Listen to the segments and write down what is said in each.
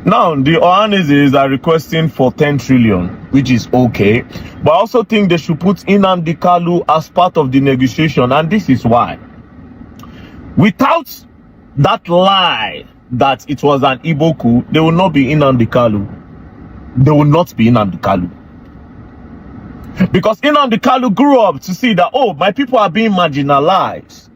Now, the Ohanezes are requesting for 10 trillion, which is okay. But I also think they should put Nnamdi Kanu as part of the negotiation. And this is why. Without that lie that it was an Igbo coup, there will not be Nnamdi Kanu. There will not be Nnamdi Kanu. Because Nnamdi Kanu grew up to see that, oh, my people are being marginalized.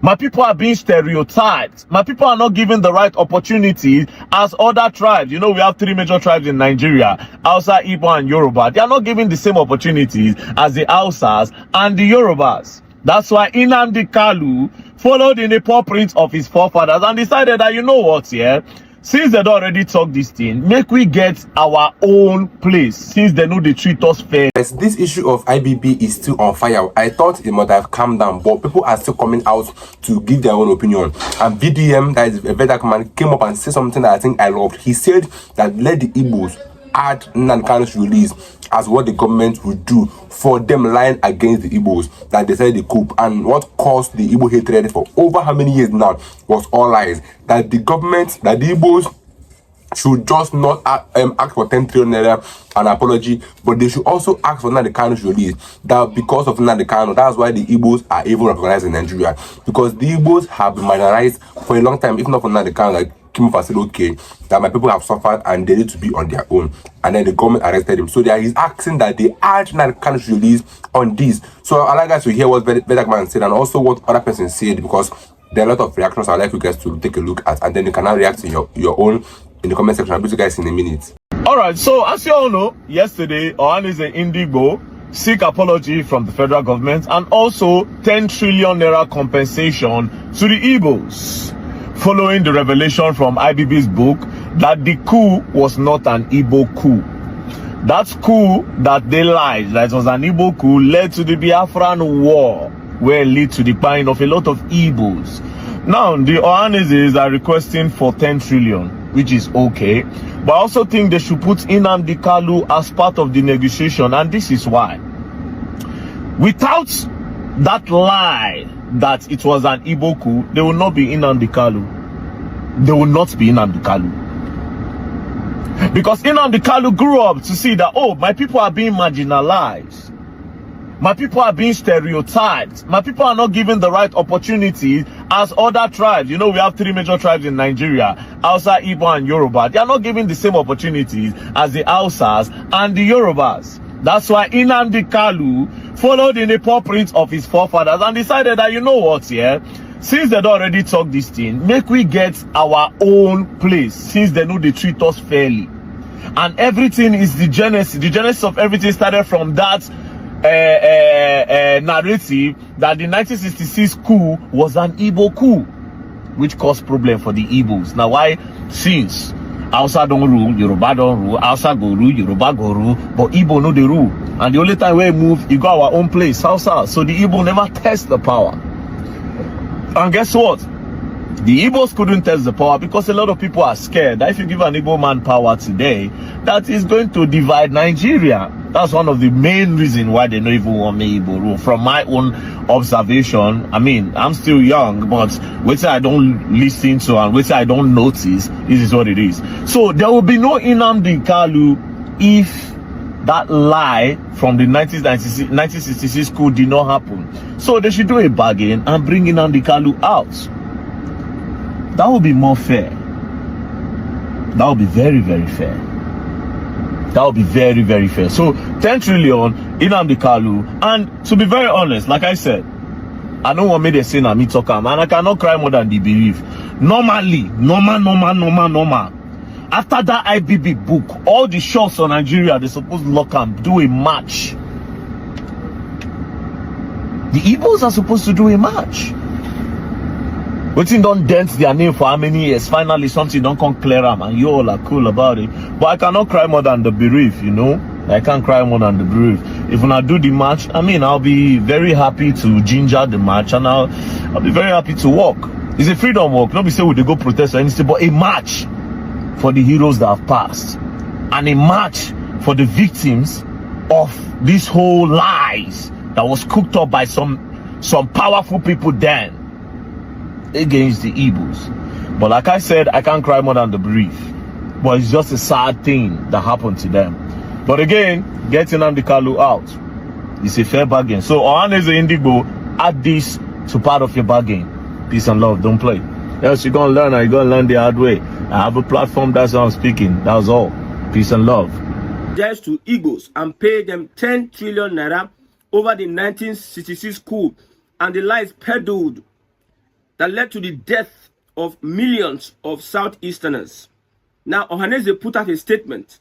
My people are being stereotyped. My people are not given the right opportunities as other tribes. You know, we have 3 major tribes in Nigeria, Hausa, Igbo, and Yoruba. They are not given the same opportunities as the Hausas and the Yorubas. That's why Nnamdi Kanu followed in the paw prints of his forefathers and decided that, you know what, yeah, since they don't already talk this thing, make we get our own place, since they know they treat us fair. Yes, this issue of IBB is still on fire. I thought it might have calmed down, but people are still coming out to give their own opinion. And VDM, that is a very dark man, came up and said something that I think I loved. He said that let the Igbos add Nnamdi Kanu's release as what the government would do for them lying against the Igbos, that they said the coup, and what caused the Igbo hatred for over how many years now was all lies. That the government, that the Igbos should just not ask for 10 trillion naira an apology, but they should also ask for Nnamdi Kanu's release. That because of Nnamdi Kanu, that's why the Igbos are even recognized in Nigeria, because the Igbos have been marginalized for a long time. If not for Nnamdi Kanu, like Kim said, okay, that my people have suffered and they need to be on their own, and then the government arrested him. So there is asking that they add Nnamdi Kanu's release on this. So I'd like guys to hear what Vedak man said and also what other person said, because there are a lot of reactions I'd like you guys to take a look at, and then you can now react to your own in the comment section. I'll be you guys in a minute. Alright, so as you all know, yesterday Ohaneze Indigo seek apology from the federal government and also 10 trillion naira compensation to the Igbos, following the revelation from IBB's book that the coup was not an Igbo coup. That coup that they lied that it was an Igbo coup led to the Biafran war, where it led to the dying of a lot of Igbos. Now, the Ohanezes are requesting for 10 trillion, which is okay. But I also think they should put Nnamdi Kanu as part of the negotiation. And this is why. Without that lie that it was an Igbo coup, there will not be Nnamdi Kanu. There will not be Nnamdi Kanu. Because Nnamdi Kanu grew up to see that, oh, my people are being marginalized. My people are being stereotyped. My people are not given the right opportunities as other tribes. You know, we have 3 major tribes in Nigeria, Hausa, Igbo, and Yoruba. They are not given the same opportunities as the Hausas and the Yorubas. That's why Nnamdi Kanu followed in the paw prints of his forefathers and decided that, you know what, yeah, since they don't already talk this thing, make we get our own place, since they know they treat us fairly. And everything is the genesis. The genesis of everything started from that narrative that the 1966 coup was an Igbo coup, which caused problem for the Igbos. Now, why? Since Hausa don't rule, Yoruba don't rule, Hausa go rule, Yoruba go rule, but Igbo no they rule. And the only time we move, you got our own place, Hausa. So the Igbo never test the power. And guess what? The Igbos couldn't test the power because a lot of people are scared that if you give an Igbo man power today, that is going to divide Nigeria. That's one of the main reasons why they don't even want me Igbo rule. From my own observation, I mean, I'm still young, but what I don't listen to and what I don't notice, this is what it is. So there will be no Nnamdi Kanu if that lie from the 1966 coup did not happen. So they should do a bargain and bring Nnamdi Kanu out. That would be more fair. That would be very, very fair. That would be very, very fair. So 10 trillion, Nnamdi Kanu. And to be very honest, like I said, I don't want me to say na me talk am, and I cannot cry more than the bereaved. Normally, normal. After that IBB book, all the shops on Nigeria, they're supposed to lock and do a match. The Igbos are supposed to do a match. Waiting don't dent their name for how many years? Finally, something don't come clear them, and you all are cool about it. But I cannot cry more than the bereaved, you know. I can't cry more than the bereaved. If when I do the match, I mean, I'll be very happy to ginger the match, and I'll be very happy to walk. It's a freedom walk. Not be say we they go protest or anything, but a match for the heroes that have passed, and a match for the victims of this whole lies that was cooked up by some powerful people then against the Igbos. But like I said, I can't cry more than the bereaved. but it's just a sad thing that happened to them. But again, getting Nnamdi Kanu out is a fair bargain. So Ohaneze Indigo, add this to part of your bargain. Peace and love, don't play. Else you're gonna learn, and you're gonna learn the hard way. I have a platform, that's how I'm speaking. That's all. Peace and love. Just to IGBOS and pay them 10 trillion naira over the 1966 coup and the lies peddled that led to the death of millions of Southeasterners. Now, Ohaneze put out a statement.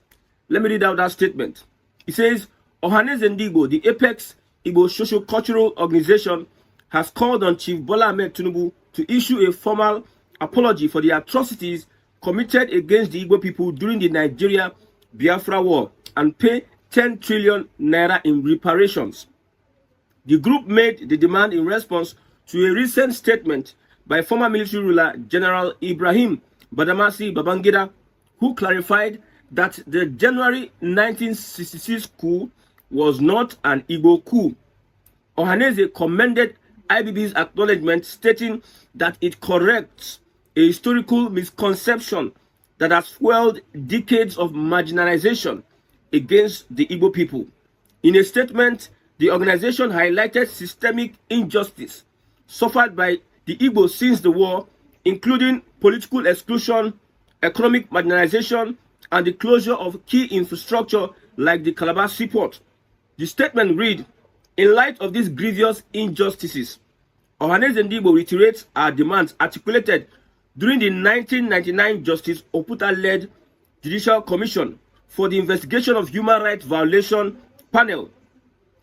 Let me read out that statement. It says, Ohaneze Ndigbo, the apex Igbo socio-cultural organization, has called on Chief Bola Ahmed Tinubu to issue a formal apology for the atrocities committed against the Igbo people during the Nigeria-Biafra war and pay 10 trillion naira in reparations. The group made the demand in response to a recent statement by former military ruler General Ibrahim Badamasi Babangida, who clarified that the January 1966 coup was not an Igbo coup. Ohaneze commended IBB's acknowledgement, stating that it corrects a historical misconception that has fueled decades of marginalization against the Igbo people. In a statement, the organization highlighted systemic injustice suffered by the Igbo since the war, including political exclusion, economic marginalization, and the closure of key infrastructure like the Calabar seaport. The statement read, in light of these grievous injustices, Ohaneze Ndigbo reiterates our demands articulated during the 1999 Justice Oputa-led Judicial Commission for the Investigation of Human Rights Violation panel.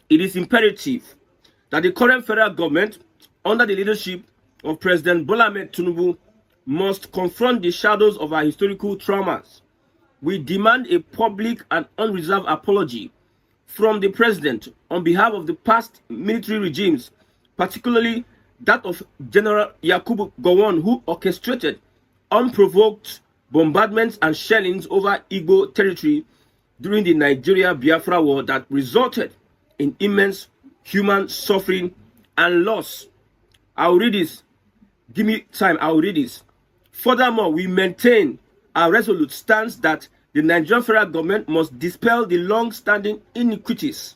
It is imperative that the current federal government, under the leadership of President Bola Ahmed Tinubu, must confront the shadows of our historical traumas. We demand a public and unreserved apology from the president on behalf of the past military regimes, particularly that of General Yakubu Gowon, who orchestrated unprovoked bombardments and shellings over Igbo territory during the Nigeria-Biafra war that resulted in immense human suffering and loss. I'll read this. Give me time, I'll read this. Furthermore, we maintain our resolute stance that the Nigerian federal government must dispel the long-standing inequities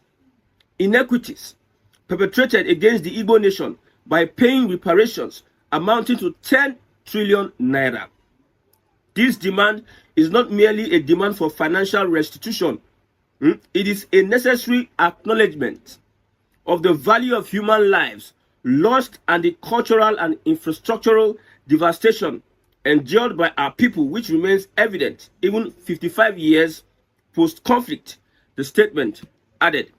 perpetrated against the Igbo nation by paying reparations amounting to 10 trillion naira. This demand is not merely a demand for financial restitution. It is a necessary acknowledgement of the value of human lives lost and the cultural and infrastructural devastation endured by our people, which remains evident even 55 years post-conflict. The statement added,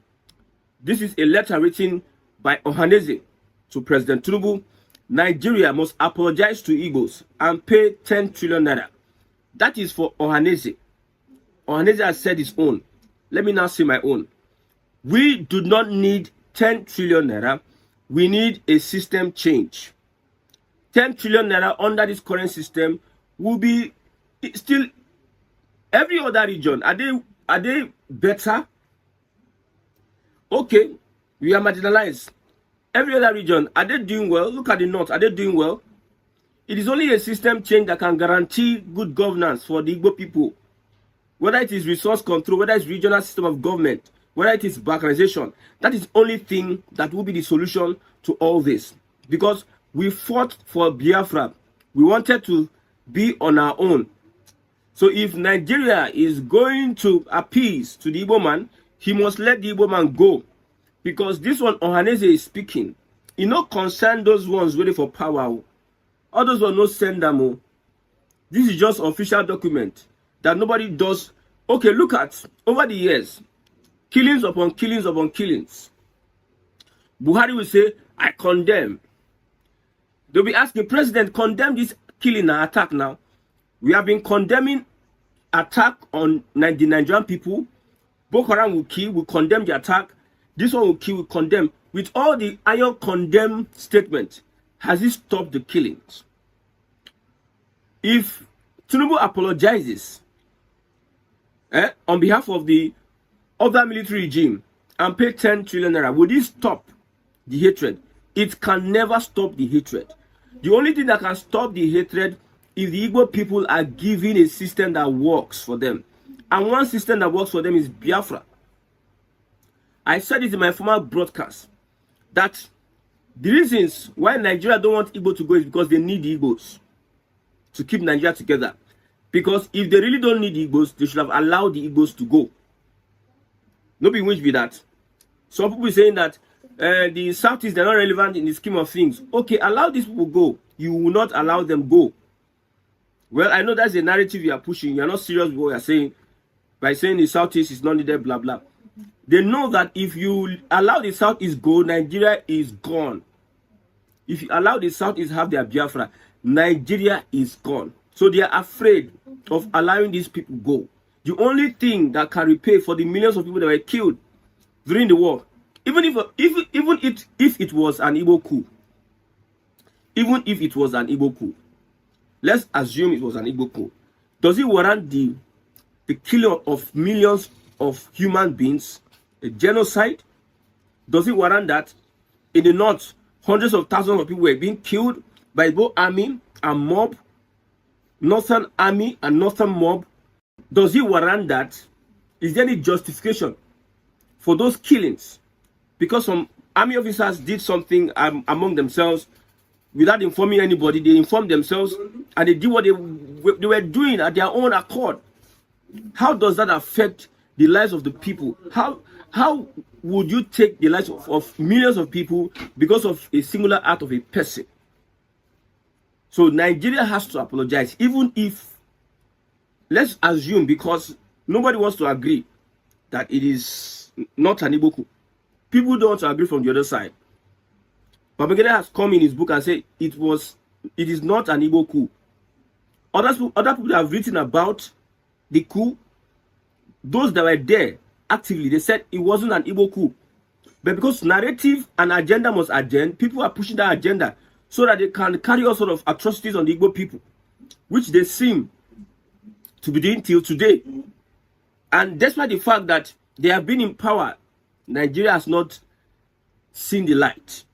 this is a letter written by Ohaneze to President Tinubu. Nigeria must apologize to Igbos and pay 10 trillion naira. That is for Ohaneze. Ohaneze has said his own. Let me now say my own. We do not need 10 trillion naira. We need a system change. 10 trillion naira under this current system will be still every other region. Are they better? Okay, we are marginalized. Every other region, are they doing well? Look at the north, are they doing well? It is only a system change that can guarantee good governance for the Igbo people. Whether it is resource control, whether it's regional system of government, whether it is balkanization, that is the only thing that will be the solution to all this. Because we fought for Biafra. We wanted to be on our own. So if Nigeria is going to appease to the Igbo man, he must let the Igbo man go. Because this one Ohaneze is speaking, it no concern those ones waiting for power. All those ones no send them. This is just official document that nobody does. Okay, look at over the years, killings upon killings upon killings. Buhari will say, I condemn. They'll be asking, President, condemn this killing and attack now. We have been condemning attack on the Nigerian people. Boko Haram will kill, will condemn the attack. This one will kill, will condemn. With all the iron condemn statement, has it stopped the killings? If Tinubu apologizes on behalf of the other military regime and pay 10 trillion naira, would it stop the hatred? It can never stop the hatred. The only thing that can stop the hatred if the Igbo people are given a system that works for them. And one system that works for them is Biafra. I said it in my former broadcast that the reasons why Nigeria don't want Igbo to go is because they need the Igbos to keep Nigeria together. Because if they really don't need the Igbos, they should have allowed the Igbos to go. Nobody wish be that. Some people saying that the Southeast, they're not relevant in the scheme of things. Okay, allow these people go. You will not allow them go. Well, I know that's a narrative you are pushing. You're not serious with what you're saying. By saying the Southeast is not needed, blah, blah. They know that if you allow the Southeast go, Nigeria is gone. If you allow the Southeast have their Biafra, Nigeria is gone. So they are afraid of allowing these people go. The only thing that can repay for the millions of people that were killed during the war, even if it was an Igbo coup, even if it was an Igbo coup, let's assume it was an Igbo coup, does it warrant the killing of millions of human beings, a genocide? Does it warrant that? In the north, hundreds of thousands of people were being killed by both army and mob, northern army and northern mob. Does it warrant that? Is there any justification for those killings? Because some army officers did something among themselves without informing anybody. They informed themselves and they did what they were doing at their own accord. How does that affect the lives of the people? How would you take the lives of millions of people because of a singular act of a person? So Nigeria has to apologize, even if, let's assume, because nobody wants to agree that it is not an Igbo coup. People don't want to agree from the other side. Babangida has come in his book and said it is not an Igbo coup. Other people have written about the coup. Those that were there actively, they said it wasn't an Igbo coup. But because narrative and agenda must agenda, people are pushing that agenda so that they can carry all sort of atrocities on the Igbo people, which they seem to be doing till today. And despite the fact that they have been in power, Nigeria has not seen the light.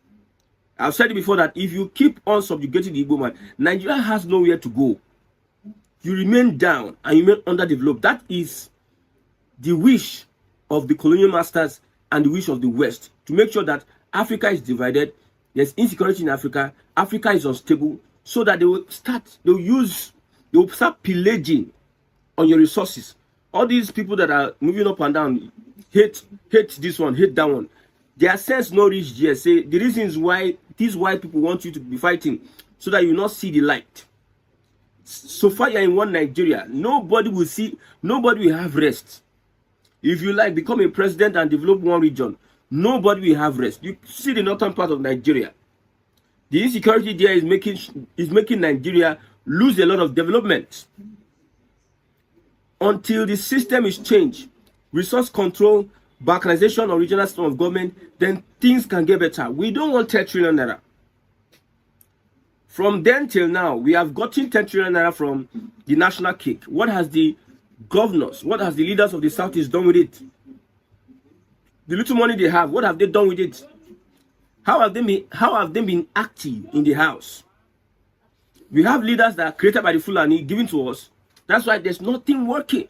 I've said it before that if you keep on subjugating the Igbo man, Nigeria has nowhere to go. You remain down and you remain underdeveloped. That is the wish of the colonial masters and the wish of the West, to make sure that Africa is divided, there's insecurity in Africa, Africa is unstable, so that they will start pillaging on your resources. All these people that are moving up and down, hate this one, hate that one. Their sense no reach there. Say the reasons why these white people want you to be fighting, so that you not see the light. So far you're in one Nigeria, nobody will have rest. If you like become a president and develop one region, nobody will have rest. You see the northern part of Nigeria. The insecurity there is making Nigeria lose a lot of development. Until the system is changed, resource control, balkanization or regional system of government, then things can get better. We don't want 10 trillion naira. From then till now, we have gotten 10 trillion naira from the national cake. What has the governors, what has the leaders of the Southeast done with it? The little money they have, what have they done with it? How have they been active in the house? We have leaders that are created by the Fulani given to us. That's why there's nothing working.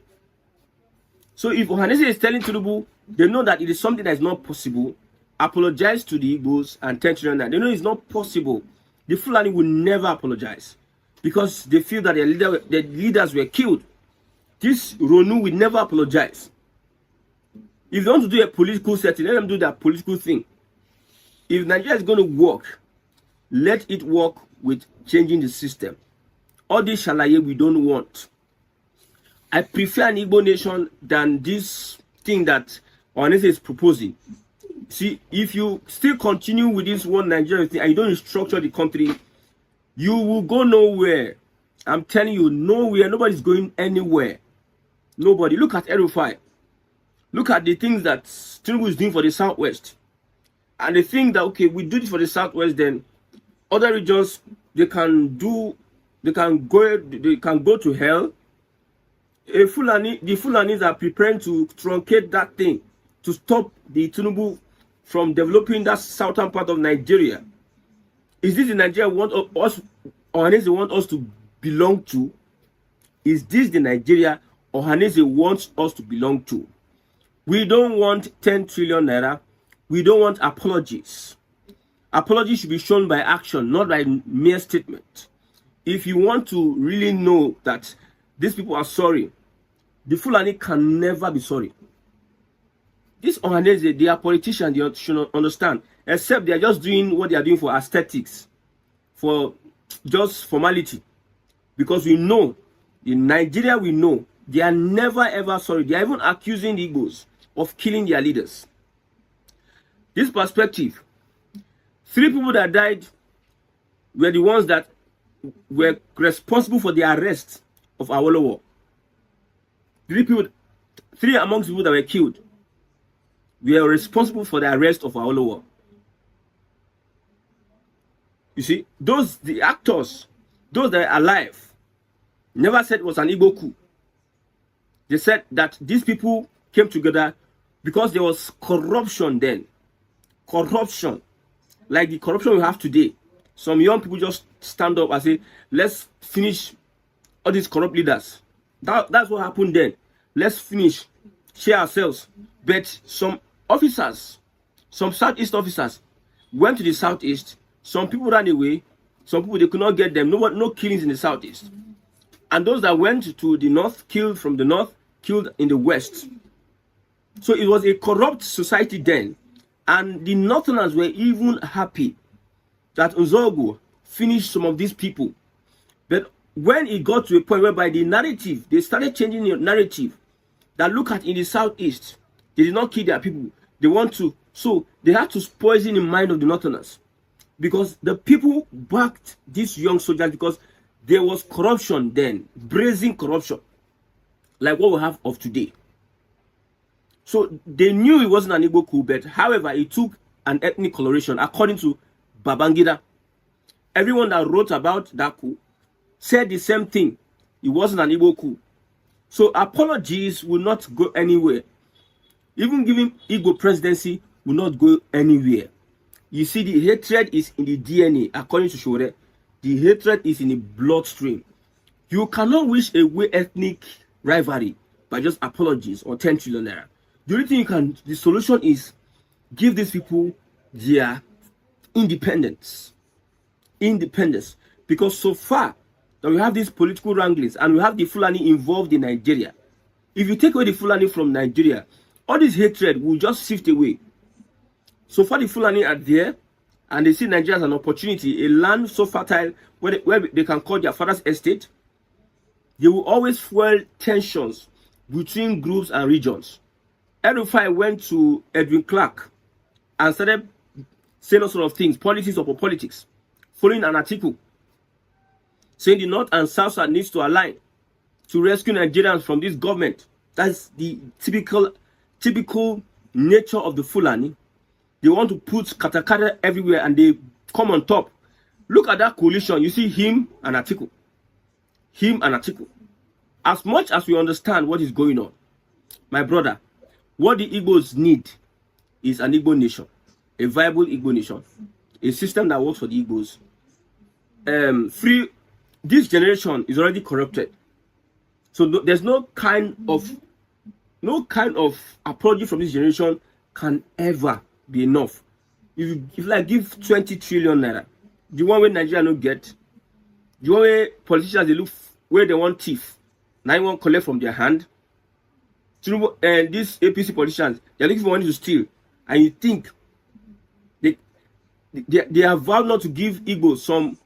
So if Ohaneze is telling Tinubu, they know that it is something that is not possible. Apologize to the Igbos and 10 trillion. They know it's not possible. The Fulani will never apologize because they feel that their leaders were killed. This Ronu will never apologize. If they want to do a political setting, let them do their political thing. If Nigeria is going to work, let it work with changing the system. All this shalaye we don't want. I prefer an Igbo nation than this thing that Ohaneze is proposing. See, if you still continue with this one Nigeria thing and you don't structure the country, you will go nowhere. I'm telling you, nowhere. Nobody's going anywhere. Nobody. Look at Erufai. Look at the things that Tinubu is doing for the Southwest. And they think that, okay, we do this for the Southwest, then other regions, they can go to hell. The Fulanis are preparing to truncate that thing to stop the Tinubu from developing that southern part of Nigeria. Is this the Nigeria want us, or Ohaneze want us to belong to? Is this the Nigeria Ohaneze wants us to belong to? We don't want 10 trillion naira. We don't want apologies. Apologies should be shown by action, not by mere statement. If you want to really know that these people are sorry, the Fulani can never be sorry. This Ohaneze, they are politicians, they should understand, except they are just doing what they are doing for aesthetics, for just formality. Because we know, in Nigeria we know, they are never ever sorry. They are even accusing the Igbos of killing their leaders. This perspective, 3 people that died were the ones that were responsible for the arrest of Awolowo. 3 amongst the people that were killed were responsible for the arrest of Awolowo. You see, the actors, those that are alive, never said it was an Igbo coup. They said that these people came together because there was corruption then. Corruption. Like the corruption we have today. Some young people just stand up and say, let's finish all these corrupt leaders. That's what happened then. Let's finish, share ourselves. But some officers, some Southeast officers, went to the Southeast. Some people ran away. Some people, they could not get them. No killings in the Southeast. And those that went to the North, killed from the North, killed in the West. So it was a corrupt society then. And the Northerners were even happy that Nzogu finished some of these people. But when it got to a point whereby the narrative, they started changing the narrative, that look at in the Southeast, they did not kill their people. They want to, so they had to poison the mind of the Northerners. Because the people backed these young soldiers because there was corruption then, brazen corruption, like what we have of today. So they knew it wasn't an Igbo coup, but however, it took an ethnic coloration according to Babangida. Everyone that wrote about that coup said the same thing. It wasn't an Igbo coup. So apologies will not go anywhere. Even giving Igbo presidency will not go anywhere. You see, the hatred is in the DNA, according to Shore. The hatred is in the bloodstream. You cannot wish away ethnic rivalry by just apologies or 10 trillion naira. The only thing you can, the solution is give these people their independence. Independence. Because so far that we have these political wranglings and we have the Fulani involved in Nigeria. If you take away the Fulani from Nigeria, all this hatred will just sift away. So far the Fulani are there and they see Nigeria as an opportunity, a land so fertile where they can call their father's estate. They will always fuel tensions between groups and regions. Erufai went to Edwin Clark and started saying all sorts of things, politics upon politics, following an article saying the North and South needs to align to rescue Nigerians from this government. That's the typical nature of the Fulani. They want to put katakata everywhere and they come on top. Look at that coalition. You see him and Atiku. Him and Atiku. As much as we understand what is going on, my brother, what the Igbos need is an Igbo nation, a viable Igbo nation, a system that works for the Igbos. This generation is already corrupted, so there's no kind of apology from this generation can ever be enough. If like give 20 trillion naira, the one where Nigeria no get, the one where politicians they look where they want thief, now you want collect from their hand. And these APC politicians, they're looking for money to steal, and you think they have vowed not to give Igbo some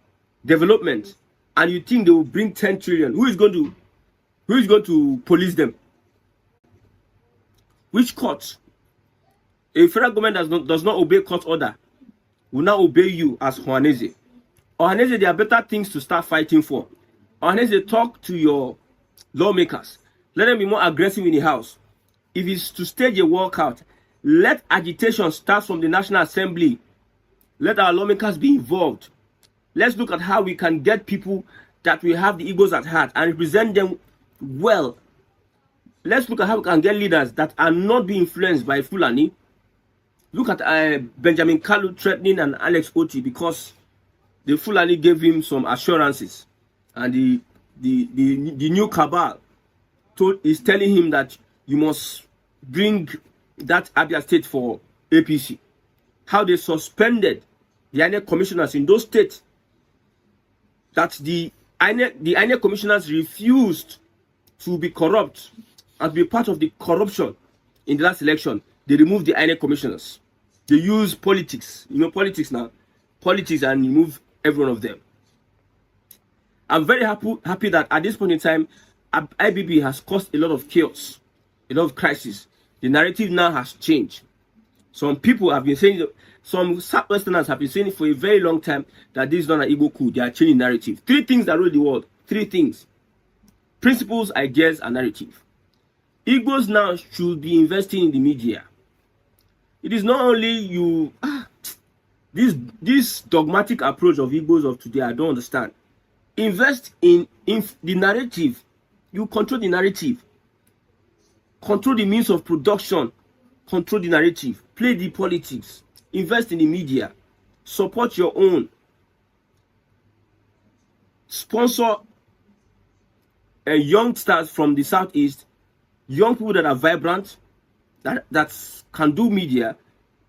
development, and you think they will bring 10 trillion. Who is going to police them? Which court? A federal government does not obey court order will now obey you as Ohaneze. Ohaneze, there are better things to start fighting for. Ohaneze, talk to your lawmakers. Let them be more aggressive in the house. If it's to stage a walkout, let agitation start from the National Assembly. Let our lawmakers be involved. Let's look at how we can get people that we have the Igbos at heart and represent them well. Let's look at how we can get leaders that are not being influenced by Fulani. Look at Benjamin Kalu threatening and Alex Oti because the Fulani gave him some assurances. and the new cabal is telling him that you must bring that Abia state for APC. How they suspended the INEC commissioners in those states, that the INEC commissioners refused to be corrupt and to be part of the corruption in the last election. They removed the INEC commissioners. They use politics, politics now, politics, and remove every one of them. I'm very happy that at this point in time, IBB has caused a lot of chaos, a lot of crisis. The narrative now has changed. Some people have been saying, some Southwesterners have been saying for a very long time that this is not an Igbo coup. They are changing narrative. 3 things that rule the world. 3 things. Principles, ideas, and narrative. Igbos now should be investing in the media. It is not only this dogmatic approach of Igbos of today, I don't understand. Invest in the narrative. You control the narrative. Control the means of production. Control the narrative. Play the politics. Invest in the media. Support your own. Sponsor young stars from the Southeast. Young people that are vibrant, that can do media.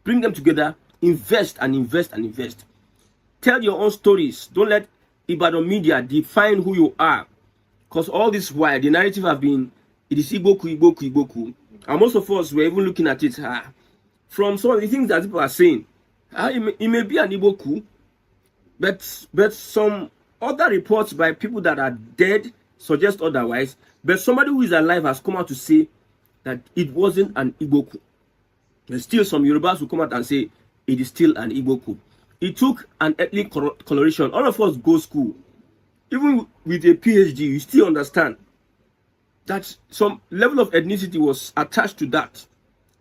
Bring them together. Invest and invest and invest. Tell your own stories. Don't let Ibadan media define who you are. Because all this while, the narrative have been, it is Igboku, Igboku, Igboku. And most of us were even looking at it from some of the things that people are saying. It may be an Igboku, but some other reports by people that are dead suggest otherwise. But somebody who is alive has come out to say that it wasn't an Igboku. There's still some Yorubas who come out and say it is still an Igboku. It took an ethnic coloration. All of us go school. Even with a PhD, you still understand that some level of ethnicity was attached to that.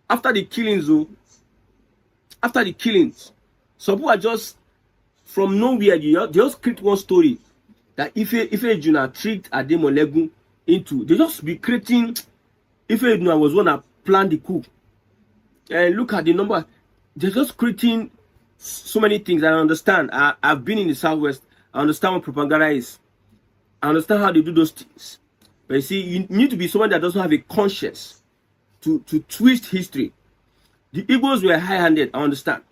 After the killings, some people are just from nowhere. They just create one story that if Juna tricked Ademolegu into, they just be creating. If Juna was one that planned the coup, and look at the number, they're just creating so many things. I understand. I've been in the Southwest. I understand what propaganda is. I understand how they do those things. But you see, you need to be someone that doesn't have a conscience to twist history. The Igbos were high-handed, I understand.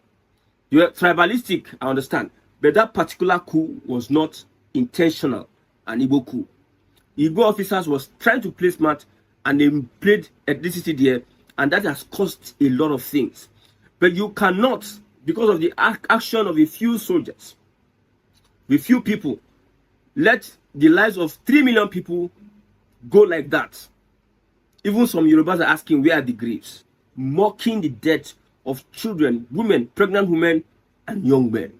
They were tribalistic, I understand. But that particular coup was not intentional, an Igbo coup. The Igbo officers was trying to play smart, and they played ethnicity there, and that has caused a lot of things. But you cannot, because of the action of a few soldiers, with few people, let the lives of 3 million people go like that. Even some Yorubas are asking, where are the graves? Mocking the death of children, women, pregnant women, and young men.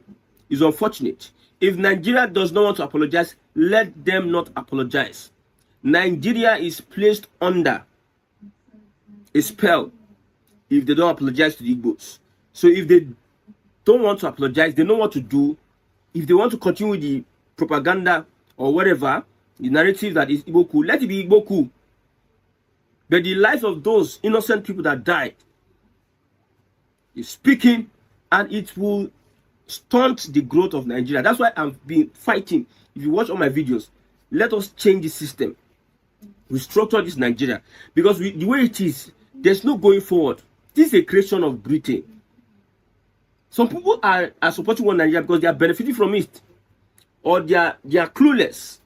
It's unfortunate. If Nigeria does not want to apologize, let them not apologize. Nigeria is placed under a spell if they don't apologize to the Igbos. So if they don't want to apologize, they know what to do. If they want to continue with the propaganda or whatever, the narrative that is Igbo coup, let it be Igbo coup. But the lives of those innocent people that died is speaking, and it will stunt the growth of Nigeria. That's why I've been fighting. If you watch all my videos, let us change the system. Restructure this Nigeria. Because the way it is, there's no going forward. This is a creation of Britain. Some people are supporting one Nigeria because they are benefiting from it. Or they are clueless.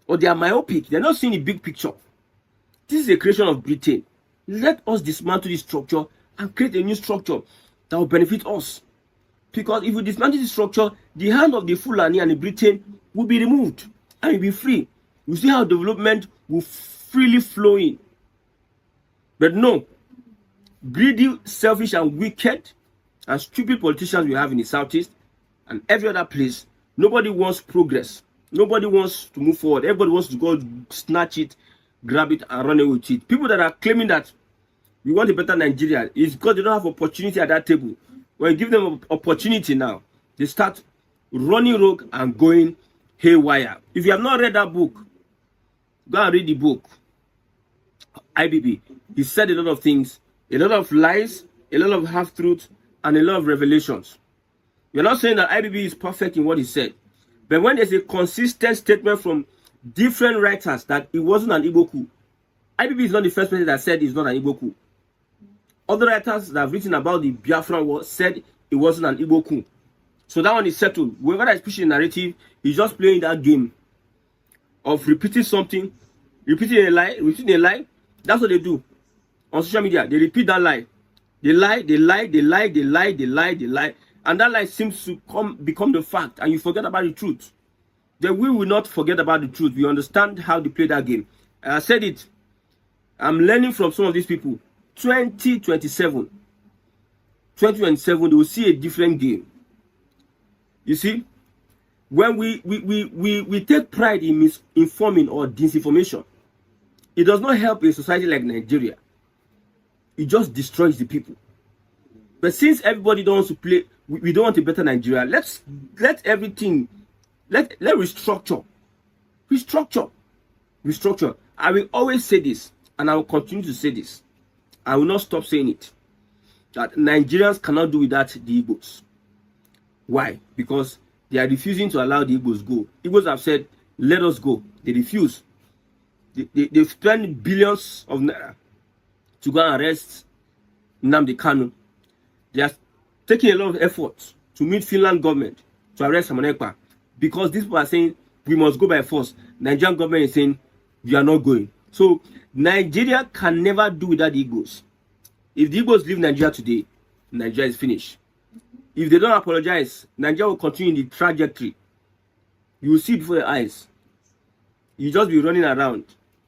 Or they are myopic. They're not seeing the big picture. This is a creation of Britain. Let us dismantle this structure and create a new structure that will benefit us. Because if we dismantle this structure, the hand of the Fulani and the Britain will be removed and we'll be free. You see how development will freely flow in. But no, greedy, selfish, and wicked and stupid politicians we have in the Southeast and every other place, nobody wants progress. Nobody wants to move forward. Everybody wants to go snatch it, grab it, and run away with it. People that are claiming that we want a better Nigeria is because they don't have opportunity at that table. When you give them opportunity now, they start running rogue and going haywire. If you have not read that book, go and read the book. IBB. He said a lot of things, a lot of lies, a lot of half-truths, and a lot of revelations. We're not saying that IBB is perfect in what he said. But when there's a consistent statement from different writers that it wasn't an Igbo coup. IPOB is not the first person that said it's not an Igbo coup. Other writers that have written about the Biafran war said it wasn't an Igbo coup. So that one is settled. Whoever that is pushing the narrative is just playing that game of repeating something, repeating a lie. That's what they do on social media. They repeat that lie. They lie. And that lie seems to become the fact, and you forget about the truth. Then we will not forget about the truth. We understand how they play that game. I said it. I'm learning from some of these people. 2027, they will see a different game. You see, when we take pride in misinforming or disinformation, it does not help a society like Nigeria. It just destroys the people. But since everybody don't want to play, we don't want a better Nigeria. Let restructure. I will always say this, and I will continue to say this. I will not stop saying it. That Nigerians cannot do without the Igbos. Why? Because they are refusing to allow the Igbos go. Igbos have said, let us go. They refuse. They've spent billions of naira to go and arrest Nnamdi Kanu. They are taking a lot of effort to meet Finland government to arrest Samanekpa, because these people are saying we must go by force. Nigerian government is saying we are not going. So Nigeria can never do without the Igbos. If the Igbos leave Nigeria today, Nigeria is finished. If they don't apologize, Nigeria will continue in the trajectory. You will see it before your eyes. You just be running around.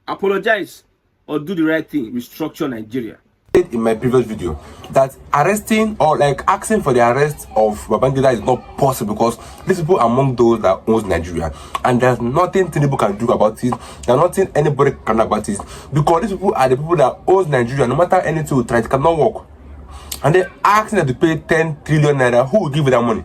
Apologize or do the right thing. Restructure Nigeria. In my previous video that arresting or like asking for the arrest of Babangida is not possible, because these people are among those that owns Nigeria, and there's nothing Tinubu can do about it. There's nothing anybody can do about it, because these people are the people that owns Nigeria. No matter anything we try, it cannot work. And they're asking them to pay 10 trillion naira. Who will give you that money?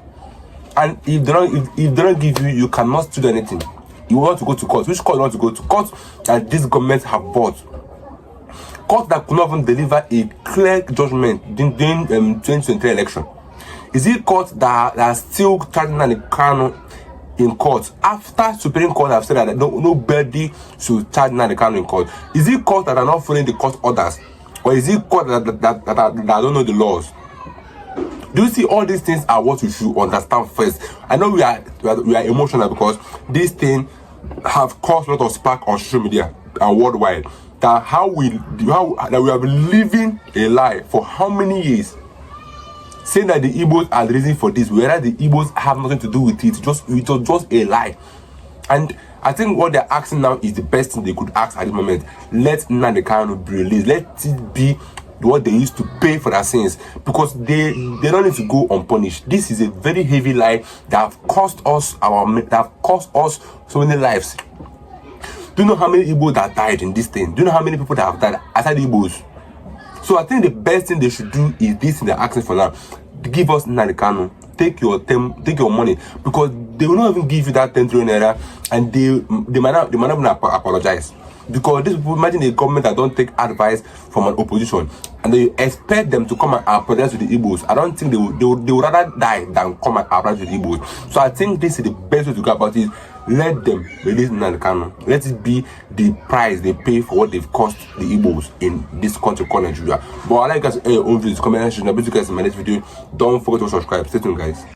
And if they don't give you, you cannot do anything. You want to go to court. Which court you want to go to? Court that this government have bought. Court that could not even deliver a clear judgment during 2023 election. Is it court that still charging Nnamdi Kanu in court after Supreme Court have said that nobody should charge Nnamdi Kanu in court? Is it court that are not following the court orders, or is it court that don't know the laws? Do you see, all these things are what you should understand first? I know we are emotional because these things have caused a lot of spark on social media and worldwide. That we have been living a lie for how many years, saying that the Igbos are the reason for this, whereas the Igbos have nothing to do with it. It was just a lie. And I think what they're asking now is the best thing they could ask at this moment. Let Nnamdi Kanu be released. Let it be what they used to pay for their sins, because they don't need to go unpunished. This is a very heavy lie that have cost us so many lives. Do you know how many Igbos that died in this thing? Do you know how many people that have died aside Igbos? So I think the best thing they should do is this thing they're asking for now. Give us Nnamdi Kanu. Take your money, because they will not even give you that 10 trillion naira, and they might not even apologize. Because these people, imagine a government that don't take advice from an opposition, and they expect them to come and apologize to the Igbos. I don't think they would rather die than come and apologize to the Igbos. So I think this is the best way to go about it. Let them release Nnamdi Kanu. Let it be the price they pay for what they've cost the Igbos in this country called Nigeria. But I like you guys to your own views, comment, and share. I'll see you guys in my next video. Don't forget to subscribe. Stay tuned, guys.